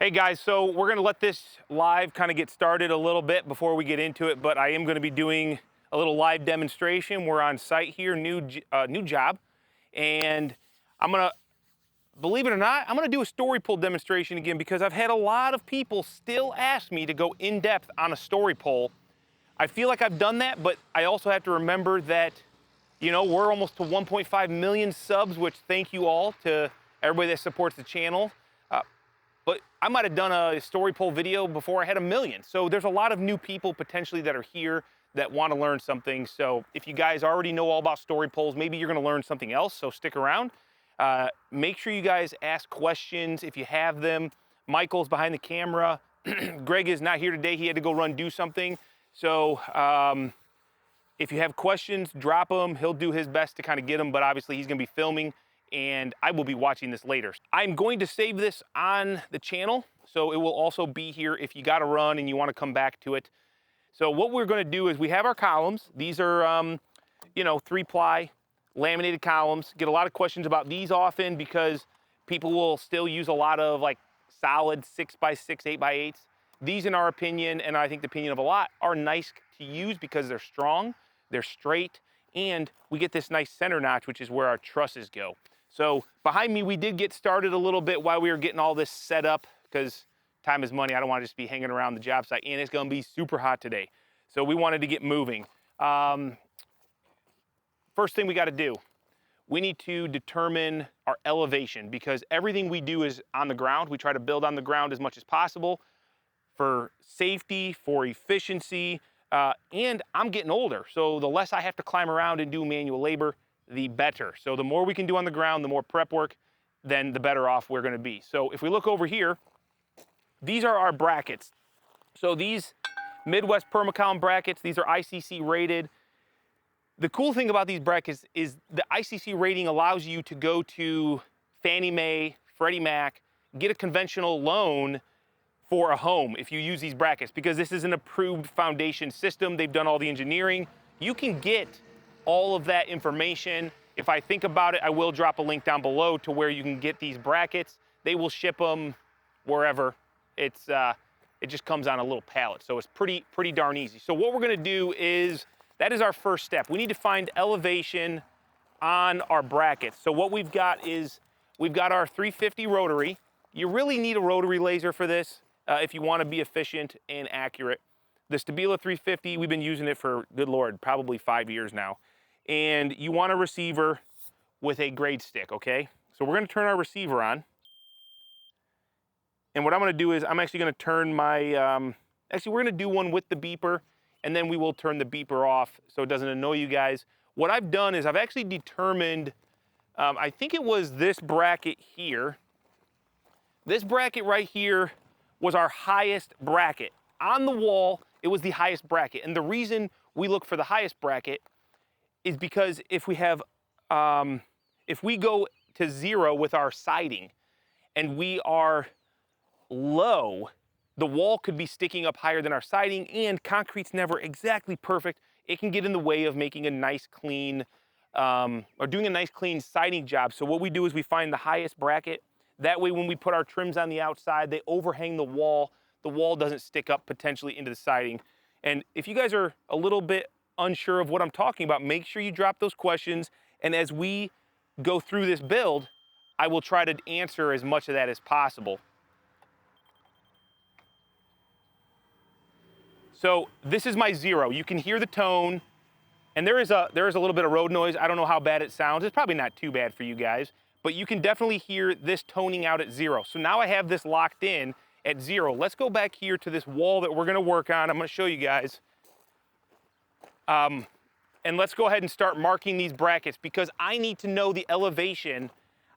Hey guys, so we're gonna let this live kind of get started a little bit before we get into it, but I am gonna be doing a little live demonstration. We're on site here, new job, and I'm gonna, believe it or not, I'm gonna do a story pull demonstration again because I've had a lot of people still ask me to go in depth on a story pull. I feel like I've done that, but I also have to remember that, we're almost to 1.5 million subs, which thank you all to everybody that supports the channel. But I might have done a story poll video before I had 1 million. So there's a lot of new people potentially that are here that want to learn something. So if you guys already know all about story polls, maybe you're going to learn something else. So stick around. Make sure you guys ask questions if you have them. Michael's behind the camera. Greg is not here today. He had to go do something. So if you have questions, drop them. He'll do his best to kind of get them, but obviously he's going to be filming and I will be watching this later. I'm going to save this on the channel, so it will also be here if you got to run and you want to come back to it. So what we're going to do is we have our columns. These are, 3-ply laminated columns. Get a lot of questions about these often because people will still use a lot of like solid 6x6, 8x8s. These, in our opinion, and I think the opinion of a lot, are nice to use because they're strong, they're straight, and we get this nice center notch, which is where our trusses go. So behind me, we did get started a little bit while we were getting all this set up because time is money. I don't want to just be hanging around the job site, and it's going to be super hot today. So we wanted to get moving. First thing we got to do, we need to determine our elevation because everything we do is on the ground. We try to build on the ground as much as possible for safety, for efficiency, and I'm getting older. So the less I have to climb around and do manual labor, the better. So the more we can do on the ground, the more prep work, then the better off we're going to be. So if we look over here, these are our brackets. So these Midwest Perma column brackets, these are ICC rated. The cool thing about these brackets is the ICC rating allows you to go to Fannie Mae, Freddie Mac, get a conventional loan for a home if you use these brackets because this is an approved foundation system. They've done all the engineering. You can get all of that information. If I think about it, I will drop a link down below to where you can get these brackets. They will ship them wherever. It just comes on a little pallet, so it's pretty darn easy. So what we're gonna do is, that is our first step. We need to find elevation on our brackets. So what we've got is, we've got our 350 rotary. You really need a rotary laser for this if you wanna be efficient and accurate. The Stabila 350, we've been using it for, good Lord, probably 5 years now. And you want a receiver with a grade stick, okay? So we're gonna turn our receiver on. And what I'm gonna do is, I'm actually gonna turn my, actually we're gonna do one with the beeper, and then we will turn the beeper off so it doesn't annoy you guys. What I've done is I've actually determined, I think it was this bracket here. This bracket right here was our highest bracket. On the wall, it was the highest bracket. And the reason we look for the highest bracket is because if we have, if we go to 0 with our siding and we are low, the wall could be sticking up higher than our siding, and concrete's never exactly perfect. It can get in the way of making a nice clean, or doing a nice clean siding job. So what we do is we find the highest bracket. That way when we put our trims on the outside, they overhang the wall doesn't stick up potentially into the siding. And if you guys are a little bit unsure of what I'm talking about, make sure you drop those questions. And as we go through this build, I will try to answer as much of that as possible. So this is my 0. You can hear the tone, and there is a little bit of road noise. I don't know how bad it sounds. It's probably not too bad for you guys, but you can definitely hear this toning out at 0. So now I have this locked in at 0. Let's go back here to this wall that we're gonna work on. I'm gonna show you guys. And let's go ahead and start marking these brackets because I need to know the elevation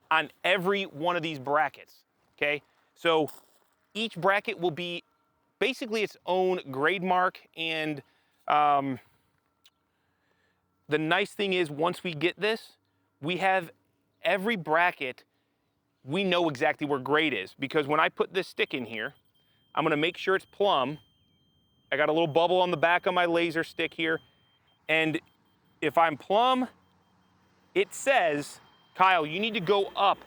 on every one of these brackets, okay? So each bracket will be basically its own grade mark, and the nice thing is once we get this, we have every bracket, we know exactly where grade is because when I put this stick in here, I'm gonna make sure it's plumb. I got a little bubble on the back of my laser stick here, and if I'm plumb, it says, Kyle, you need to go up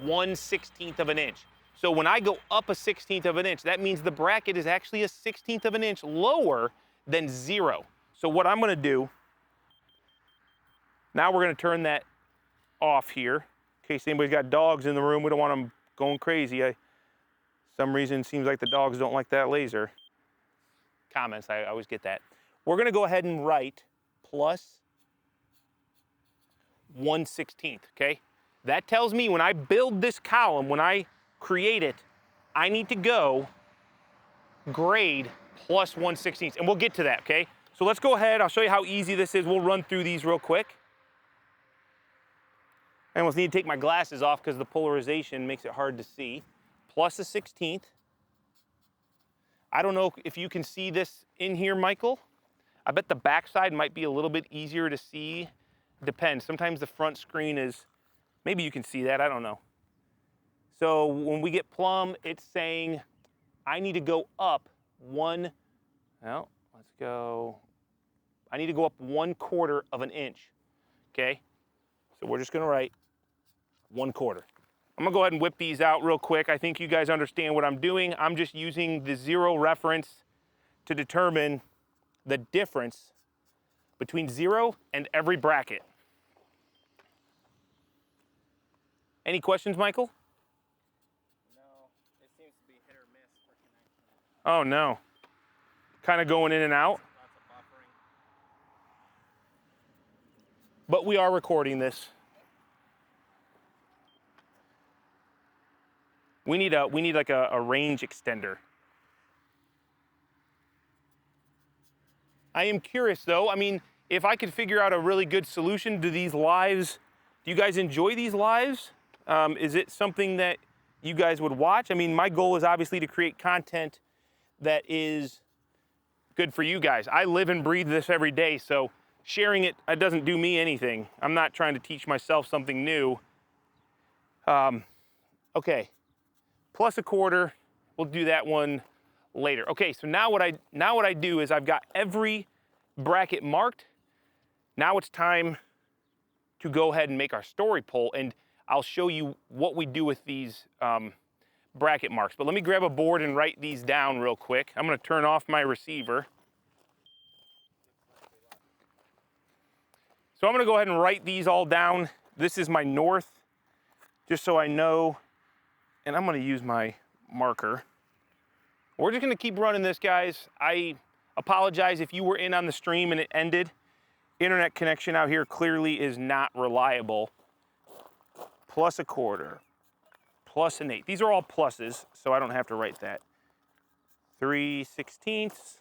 1/16 of an inch. So when I go up a 1/16 of an inch, that means the bracket is actually a 1/16 of an inch lower than 0. So what I'm gonna do, now we're gonna turn that off here, in case anybody's got dogs in the room. We don't want them going crazy. Some reason it seems like the dogs don't like that laser. Comments, I always get that. We're gonna go ahead and write plus 1/16, okay? That tells me when I build this column, when I create it, I need to go grade plus 1/16, and we'll get to that, okay? So let's go ahead, I'll show you how easy this is. We'll run through these real quick. I almost need to take my glasses off because the polarization makes it hard to see. Plus a 1/16. I don't know if you can see this in here, Michael. I bet the backside might be a little bit easier to see. Depends. Sometimes the front screen is, maybe you can see that, I don't know. So when we get plumb, it's saying I need to go up let's go, I need to go up 1/4 of an inch, okay? So we're just gonna write 1/4. I'm gonna go ahead and whip these out real quick. I think you guys understand what I'm doing. I'm just using the 0 reference to determine the difference between 0 and every bracket. Any questions, Michael? No, it seems to be hit or miss for connection. Oh no. Kind of going in and out. Lots of buffering. But we are recording this. We need like a range extender. I am curious though, I mean, if I could figure out a really good solution to these lives, do you guys enjoy these lives? Is it something that you guys would watch? I mean, my goal is obviously to create content that is good for you guys. I live and breathe this every day, so sharing it doesn't do me anything. I'm not trying to teach myself something new. Okay, plus 1/4, we'll do that one later. Okay, so now what I do is I've got every bracket marked. Now it's time to go ahead and make our story poll, and I'll show you what we do with these bracket marks. But let me grab a board and write these down real quick. I'm gonna turn off my receiver. So I'm gonna go ahead and write these all down. This is my north, just so I know, and I'm gonna use my marker. We're just gonna keep running this, guys. I apologize if you were in on the stream and it ended. Internet connection out here clearly is not reliable. Plus 1/4, plus an 1/8. These are all pluses, so I don't have to write that. 3/16,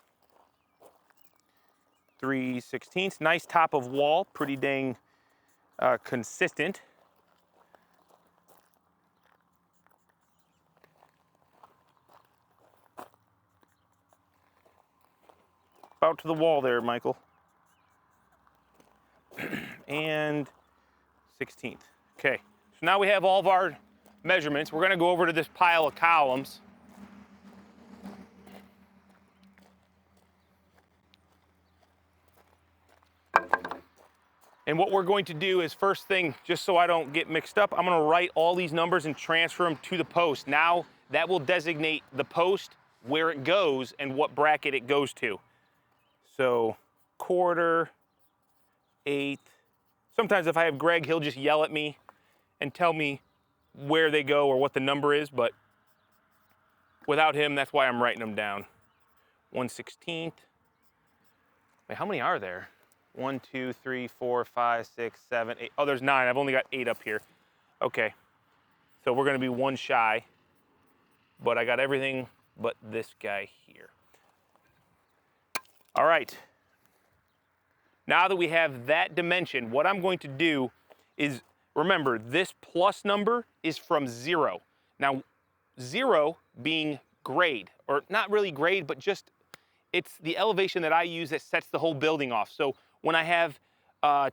3/16. Nice top of wall, pretty dang consistent. About to the wall there, Michael. And 16th. Okay, so now we have all of our measurements. We're gonna go over to this pile of columns. And what we're going to do is, first thing, just so I don't get mixed up, I'm gonna write all these numbers and transfer them to the post. Now that will designate the post, where it goes, and what bracket it goes to. So 1/4, 1/8. Sometimes if I have Greg, he'll just yell at me and tell me where they go or what the number is, but without him, that's why I'm writing them down. 1/16. Wait, how many are there? 1, 2, 3, 4, 5, 6, 7, 8. Oh, there's 9. I've only got 8 up here. Okay. So we're going to be 1 shy, but I got everything but this guy here. All right. Now that we have that dimension, what I'm going to do is, remember, this plus number is from 0. Now, 0 being grade, or not really grade, but just it's the elevation that I use that sets the whole building off. So when I have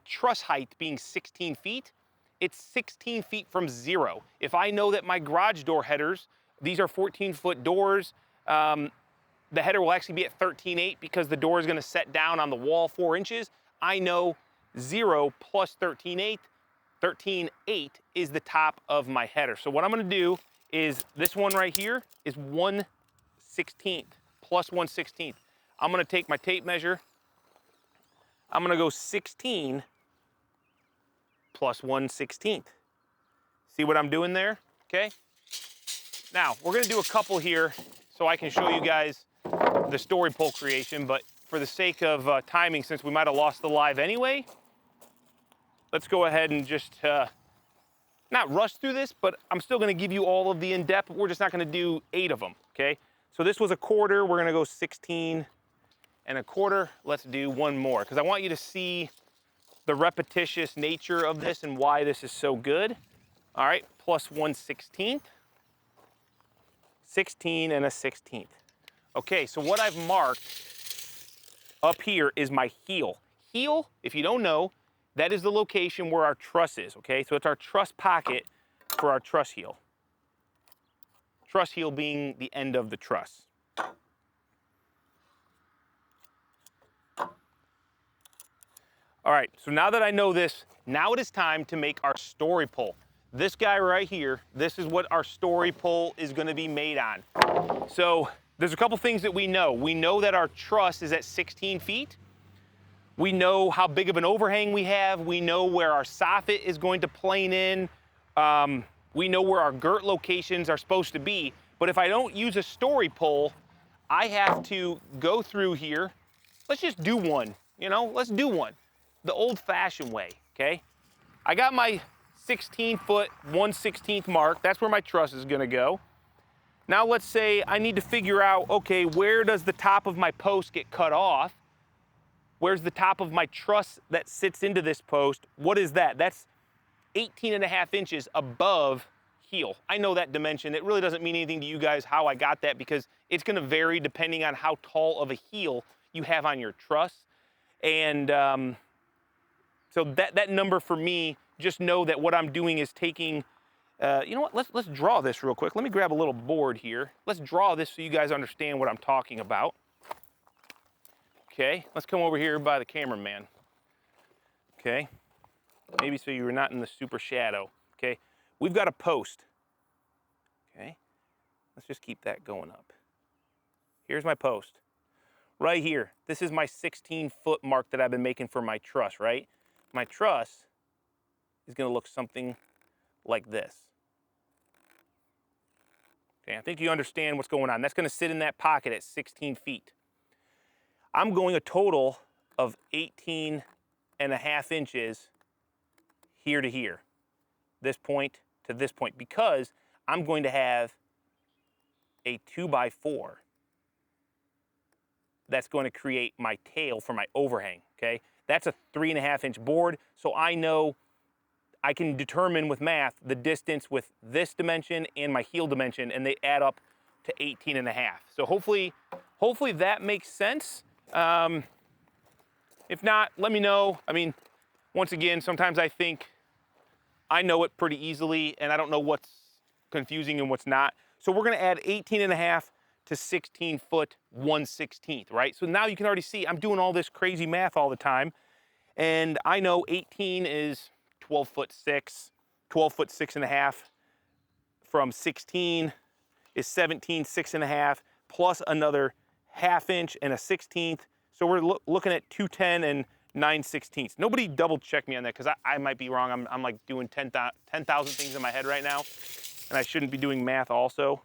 truss height being 16 feet, it's 16 feet from 0. If I know that my garage door headers, these are 14-foot doors, the header will actually be at 13.8 because the door is going to set down on the wall 4 inches. I know 0 plus 13.8 is the top of my header. So what I'm going to do is this one right here is 1/16 plus 1/16. I'm gonna take my tape measure. I'm gonna go 16 plus 1/16. See what I'm doing there? Okay. Now we're gonna do a couple here so I can show you guys the story pole creation, but for the sake of timing, since we might have lost the live anyway, let's go ahead and just not rush through this, but I'm still gonna give you all of the in-depth. We're just not gonna do 8 of them, okay? So this was a quarter, we're gonna go 16 and a quarter. Let's do one more, because I want you to see the repetitious nature of this and why this is so good. All right, plus 1/16, 16 and a 16th. Okay, so what I've marked up here is my heel. Heel, if you don't know, that is the location where our truss is, okay? So it's our truss pocket for our truss heel. Truss heel being the end of the truss. All right, so now that I know this, now it is time to make our story pole. This guy right here, this is what our story pole is gonna be made on. So there's a couple things that we know. We know that our truss is at 16 feet. We know how big of an overhang we have. We know where our soffit is going to plane in. We know where our girt locations are supposed to be. But if I don't use a story pole, I have to go through here. Let's just do one, you know, let's do one. The old-fashioned way, okay? I got my 16-foot 1/16 mark. That's where my truss is gonna go. Now let's say I need to figure out, okay, where does the top of my post get cut off? Where's the top of my truss that sits into this post? What is that? That's 18.5 inches above heel. I know that dimension. It really doesn't mean anything to you guys how I got that, because it's gonna vary depending on how tall of a heel you have on your truss. And so that number for me, just know that what I'm doing is taking, you know what, let's draw this real quick. Let me grab a little board here. Let's draw this so you guys understand what I'm talking about. Okay, let's come over here by the cameraman. Okay, maybe so you're not in the super shadow. Okay, we've got a post. Okay, let's just keep that going up. Here's my post. Right here, this is my 16-foot mark that I've been making for my truss, right? My truss is gonna look something like this. Okay, I think you understand what's going on. That's gonna sit in that pocket at 16 feet. I'm going a total of 18.5 inches here to here, this point to this point, because I'm going to have a 2x4 that's going to create my tail for my overhang, okay? That's a 3.5 inch board, so I know I can determine with math the distance with this dimension and my heel dimension, and they add up to 18.5. So hopefully that makes sense. If not, let me know. I mean, once again, sometimes I think I know it pretty easily and I don't know what's confusing and what's not. So we're gonna add 18.5 to 16-foot 1/16, right? So now you can already see I'm doing all this crazy math all the time. And I know 18 is 12'6", 12'6" 6.5. From 16 is 17, 6.5, plus another 1/2 inch and a 1/16. So we're looking at 210 and 9/16. Nobody double check me on that, because I might be wrong. I'm like doing 10,000 things in my head right now, and I shouldn't be doing math also.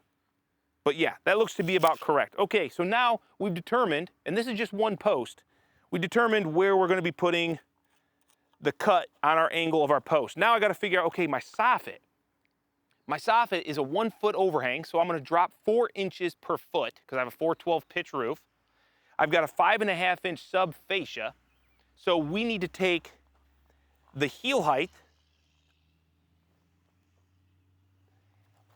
But yeah, that looks to be about correct. Okay, so now we've determined, and this is just one post, we determined where we're gonna be putting the cut on our angle of our post. Now I gotta figure out, okay, my soffit. My soffit is a 1 foot overhang, so I'm gonna drop 4 inches per foot, because I have a 412 pitch roof. I've got a 5.5 inch sub fascia, so we need to take the heel height.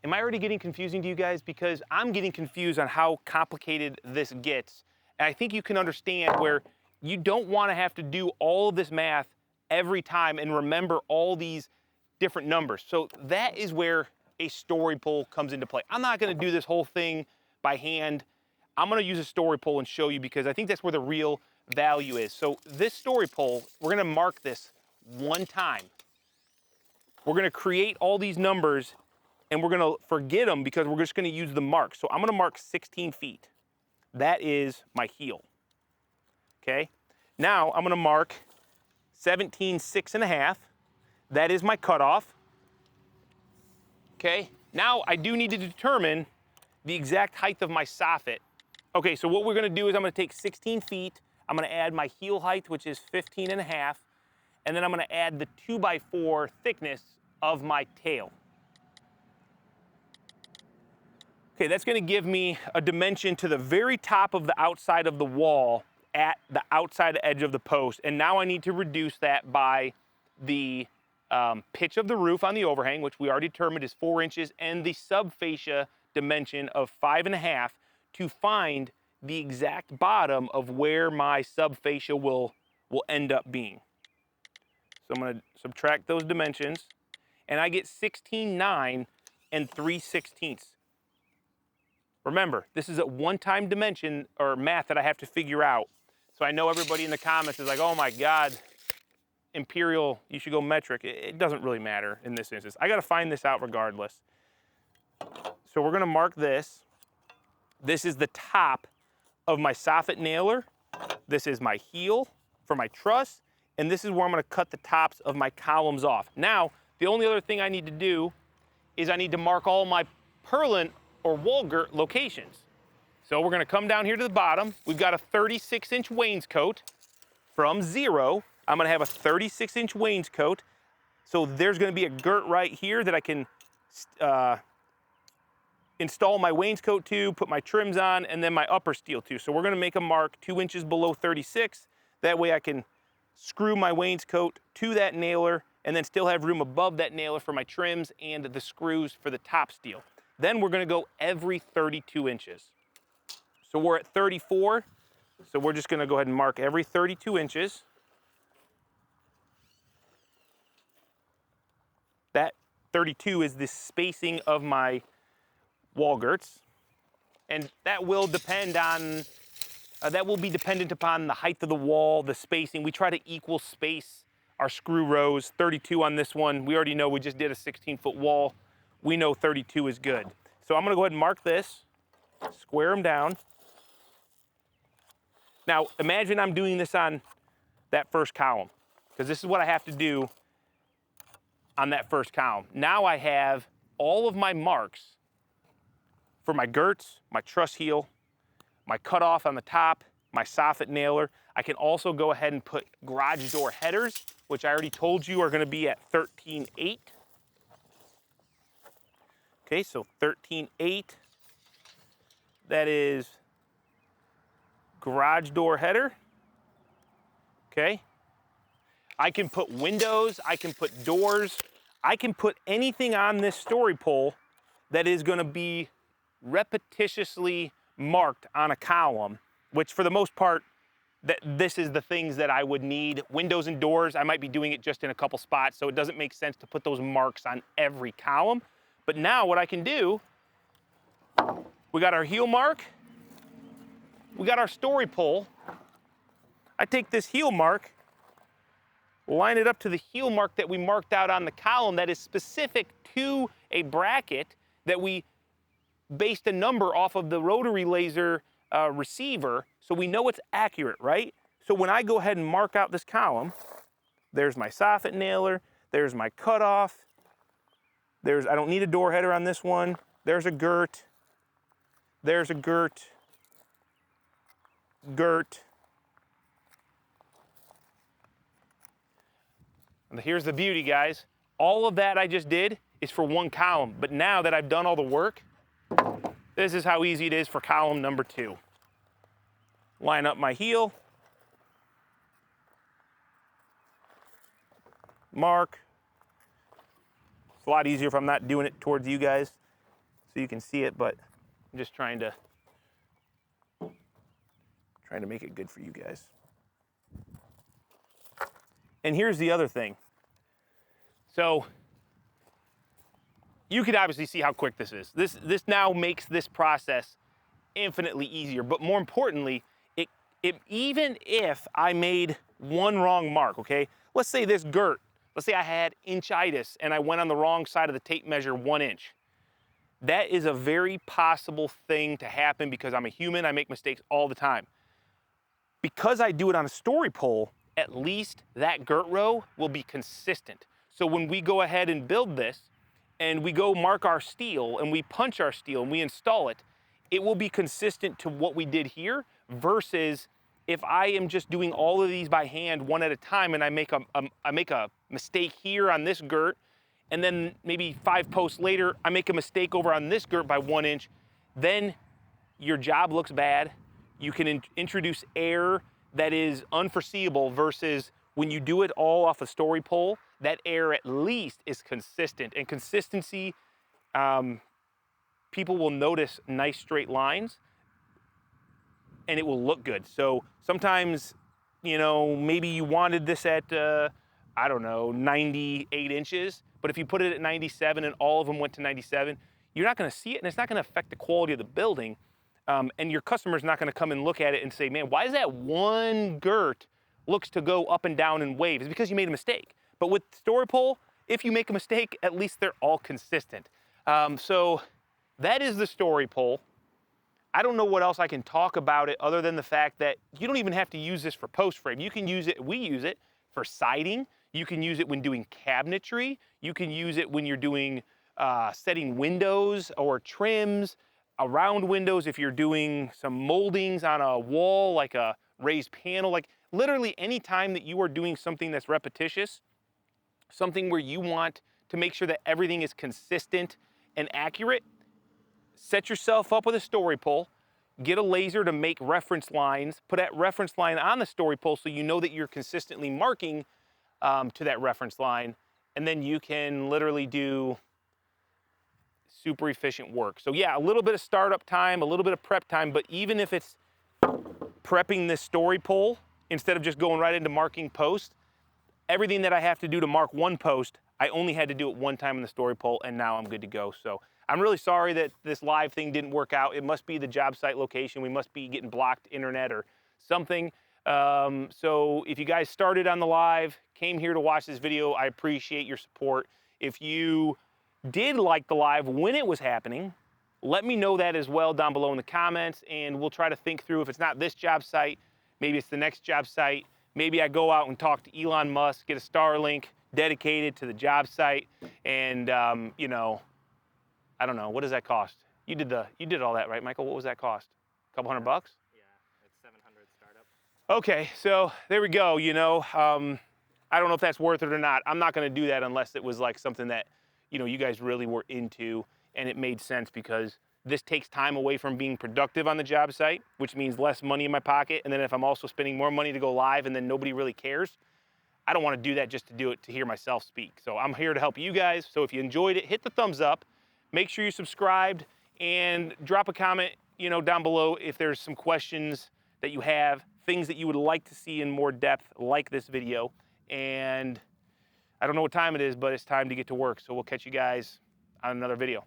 Am I already getting confusing to you guys? Because I'm getting confused on how complicated this gets. And I think you can understand where you don't want to have to do all of this math every time and remember all these different numbers. So that is where a story pole comes into play. I'm not going to do this whole thing by hand. I'm going to use a story pole and show you, because I think that's where the real value is. So this story pole, we're going to mark this one time. We're going to create all these numbers and we're gonna forget them because we're just gonna use the mark. So I'm gonna mark 16 feet. That is my heel, okay? Now I'm gonna mark 17 6.5. That is my cutoff, okay? Now I do need to determine the exact height of my soffit. Okay, so what we're gonna do is I'm gonna take 16 feet, I'm gonna add my heel height, which is 15.5, and then I'm gonna add the 2x4 thickness of my tail. Okay, that's gonna give me a dimension to the very top of the outside of the wall at the outside edge of the post. And now I need to reduce that by the pitch of the roof on the overhang, which we already determined is 4 inches, and the subfascia dimension of 5.5 to find the exact bottom of where my subfascia will end up being. So I'm gonna subtract those dimensions, and I get 16.9 and 3/16. Remember, this is a one-time dimension or math that I have to figure out. So I know everybody in the comments is like, oh my God, imperial, you should go metric. It doesn't really matter in this instance. I gotta find this out regardless. So we're gonna mark this. This is the top of my soffit nailer. This is my heel for my truss, and this is where I'm gonna cut the tops of my columns off. Now, the only other thing I need to do is I need to mark all my purlin or wall girt locations. So we're gonna come down here to the bottom. We've got a 36-inch wainscot from 0. I'm gonna have a 36-inch wainscot. So there's gonna be a girt right here that I can install my wainscot to, put my trims on, and then my upper steel to. So we're gonna make a mark 2 inches below 36. That way I can screw my wainscot to that nailer and then still have room above that nailer for my trims and the screws for the top steel. Then we're gonna go every 32 inches. So we're at 34, so we're just gonna go ahead and mark every 32 inches. That 32 is the spacing of my wall girts, and that will depend on, that will be dependent upon the height of the wall, the spacing. We try to equal space our screw rows. 32 on this one. We already know we just did a 16-foot wall. We know 32 is good. So I'm gonna go ahead and mark this, square them down. Now, imagine I'm doing this on that first column, because this is what I have to do on that first column. Now I have all of my marks for my girts, my truss heel, my cutoff on the top, my soffit nailer. I can also go ahead and put garage door headers, which I already told you are gonna be at 13.8. Okay, so 13.8, that is garage door header, okay? I can put windows, I can put doors, I can put anything on this story pole that is gonna be repetitiously marked on a column, which for the most part, this is the things that I would need. Windows and doors, I might be doing it just in a couple spots, so it doesn't make sense to put those marks on every column. But now what I can do, we got our heel mark, we got our story pole. I take this heel mark, line it up to the heel mark that we marked out on the column that is specific to a bracket that we based a number off of the rotary laser receiver, so we know it's accurate, right? So when I go ahead and mark out this column, there's my soffit nailer, there's my cutoff, I don't need a door header on this one, there's a girt, there's a girt, girt. And here's the beauty, guys. All of that I just did is for one column, but now that I've done all the work, this is how easy it is for column number 2. Line up my heel, mark. It's a lot easier if I'm not doing it towards you guys so you can see it, but I'm just trying to make it good for you guys. And here's the other thing. So you could obviously see how quick this is. This now makes this process infinitely easier, but more importantly, even if I made one wrong mark, okay? Let's say this girt, let's say I had inchitis and I went on the wrong side of the tape measure 1 inch. That is a very possible thing to happen because I'm a human, I make mistakes all the time. Because I do it on a story pole, at least that girt row will be consistent. So when we go ahead and build this, and we go mark our steel, and we punch our steel, and we install it, it will be consistent to what we did here versus if I am just doing all of these by hand one at a time and I make a mistake here on this girt, and then maybe 5 posts later, I make a mistake over on this girt by 1 inch, then your job looks bad. You can introduce error that is unforeseeable versus when you do it all off a story pole, that error at least is consistent. And consistency, people will notice nice straight lines and it will look good. So sometimes, you know, maybe you wanted this at, I don't know, 98 inches, but if you put it at 97 and all of them went to 97, you're not gonna see it and it's not gonna affect the quality of the building. And your customer's not gonna come and look at it and say, man, why is that one girt looks to go up and down in waves? It's because you made a mistake. But with story pole, if you make a mistake, at least they're all consistent. So that is the story pole. I don't know what else I can talk about it other than the fact that you don't even have to use this for post frame. You can use it, we use it for siding. You can use it when doing cabinetry. You can use it when you're doing setting windows or trims around windows. If you're doing some moldings on a wall, like a raised panel, like literally any time that you are doing something that's repetitious, something where you want to make sure that everything is consistent and accurate, set yourself up with a story pole, get a laser to make reference lines, put that reference line on the story pole so you know that you're consistently marking to that reference line, and then you can literally do super efficient work. So yeah, a little bit of startup time, a little bit of prep time, but even if it's prepping this story pole instead of just going right into marking posts, everything that I have to do to mark one post, I only had to do it one time in the story pole, and now I'm good to go. So I'm really sorry that this live thing didn't work out. It must be the job site location. We must be getting blocked internet or something. So if you guys started on the live, came here to watch this video, I appreciate your support. If you did like the live when it was happening, let me know that as well down below in the comments, and we'll try to think through if it's not this job site, maybe it's the next job site. Maybe I go out and talk to Elon Musk, get a Starlink dedicated to the job site, and you know, I don't know, what does that cost? You did all that, right, Michael? What was that cost? A couple $100 bucks? Yeah, it's 700 startup. Okay, so there we go. You know, I don't know if that's worth it or not. I'm not going to do that unless it was like something that, you know, you guys really were into and it made sense, because this takes time away from being productive on the job site, which means less money in my pocket. And then if I'm also spending more money to go live and then nobody really cares, I don't want to do that just to do it to hear myself speak. So I'm here to help you guys. So if you enjoyed it, hit the thumbs up, make sure you subscribed, and drop a comment, you know, down below if there's some questions that you have, things that you would like to see in more depth like this video. And I don't know what time it is, but it's time to get to work. So we'll catch you guys on another video.